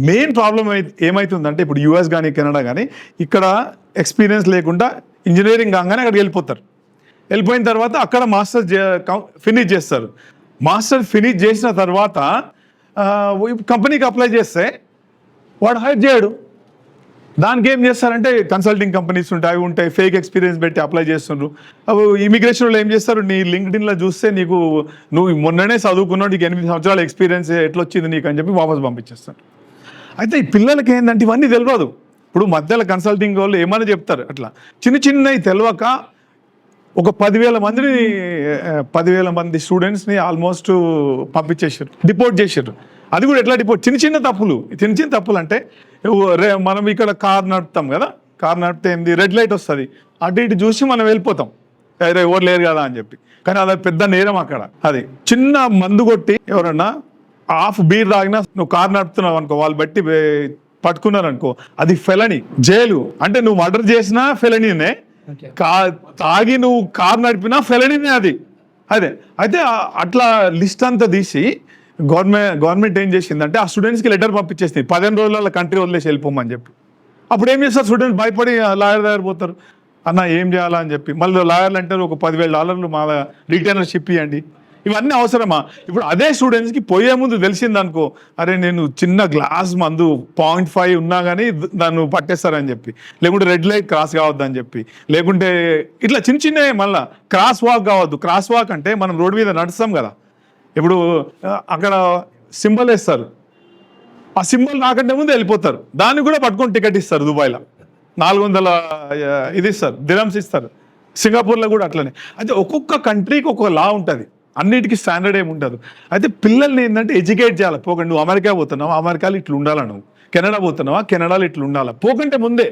Main problem ఏమవుతుందంటే ఇప్పుడు US కానీ కెనడా కానీ ఇక్కడ ఎక్స్పీరియన్స్ లేకుండా ఇంజనీరింగ్ కాగానే అక్కడికి వెళ్ళిపోతారు. వెళ్ళిపోయిన తర్వాత అక్కడ మాస్టర్స్ ఫినిష్ చేస్తారు. మాస్టర్ ఫినిష్ చేసిన తర్వాత కంపెనీకి అప్లై చేస్తే వాడు హైర్ చేయడు. దానికి ఏం చేస్తారంటే కన్సల్టింగ్ కంపెనీస్ ఉంటాయి, అవి ఉంటాయి, ఫేక్ ఎక్స్పీరియన్స్ పెట్టి అప్లై చేస్తున్నారు. అవి ఇమిగ్రేషన్లో ఏం చేస్తారు, నీ లింక్డ్ఇన్లో చూస్తే నువ్వు మొన్ననే చదువుకున్నావు, నీకు 8 సంవత్సరాల ఎక్స్పీరియన్స్ ఎట్లా వచ్చింది నీకు అని చెప్పి వాపస్ పంపించేస్తారు. అయితే ఈ పిల్లలకి ఏంటంటే ఇవన్నీ తెలియదు. ఇప్పుడు మధ్యలో కన్సల్టింగ్ వాళ్ళు ఏమైనా చెప్తారు, అట్లా చిన్నవి తెలియక ఒక 10,000 మంది స్టూడెంట్స్ని ఆల్మోస్ట్ పంపించేసారు, డిపోర్ట్ చేశారు. అది కూడా ఎట్లా డిపోర్ట్, చిన్న తప్పులు అంటే మనం ఇక్కడ కార్ నడుపుతాం కదా, కార్ నడిపితే ఏంది రెడ్ లైట్ వస్తుంది, అటు ఇటు చూసి మనం వెళ్ళిపోతాం, ఎవరు లేరు కదా అని చెప్పి. కానీ అది పెద్ద నేరం అక్కడ. అది చిన్న మందు కొట్టి ఎవరన్నా హాఫ్ బీర్ తాగినా నువ్వు కార్ నడుపుతున్నావు అనుకో, వాళ్ళు బట్టి పట్టుకున్నారు అనుకో, అది ఫెలనీ, జైలు. అంటే నువ్వు మర్డర్ చేసినా ఫెలనీనే, తాగి నువ్వు కార్ నడిపినా ఫెలనీనే అది. అయితే అట్లా లిస్ట్ అంతా తీసి గవర్నమెంట్ ఏం చేసిందంటే ఆ స్టూడెంట్స్కి లెటర్ పంపించేసింది, 15 రోజులలో కంట్రీ వదిలేసి వెళ్ళిపోమని చెప్పి. అప్పుడు ఏం చేస్తారు, స్టూడెంట్స్ భయపడి లాయర్ దగ్గర పోతారు, అన్న ఏం చేయాలా అని చెప్పి. మళ్ళీ లాయర్లు అంటారు ఒక $10,000 మా రిటర్నర్షిప్ ఇవ్వండి. ఇవన్నీ అవసరమా? ఇప్పుడు అదే స్టూడెంట్స్కి పోయే ముందు తెలిసిందనుకో, అరే నేను చిన్న గ్లాస్ మందు 0.5 ఉన్నా కానీ దాన్ని పట్టేస్తారని చెప్పి, లేకుంటే రెడ్ లైట్ క్రాస్ కావద్దని చెప్పి, లేకుంటే ఇట్లా చిన్నవి. మళ్ళీ క్రాస్ వాక్ కావద్దు. క్రాస్ వాక్ అంటే మనం రోడ్డు మీద నడుస్తాం కదా, ఇప్పుడు అక్కడ సింబల్ వేస్తారు, ఆ సింబల్ నాకంటే ముందు వెళ్ళిపోతారు, దాన్ని కూడా పట్టుకొని టికెట్ ఇస్తారు. దుబాయ్లో 400 ఇది ఇస్తారు, దిరమ్స్ ఇస్తారు. సింగపూర్లో కూడా అట్లనే. అయితే ఒక్కొక్క కంట్రీకి ఒక్కొక్క లా ఉంటుంది, అన్నిటికీ స్టాండర్డ్ ఏమి ఉండదు. అయితే పిల్లల్ని ఏంటంటే ఎడ్యుకేట్ చేయాలి. పోకండి, నువ్వు అమెరికా పోతున్నావా, అమెరికాలో ఇట్లా ఉండాలా, నువ్వు కెనడా పోతున్నావా, కెనడాలో ఇట్లా ఉండాలా, పోకంటే ముందే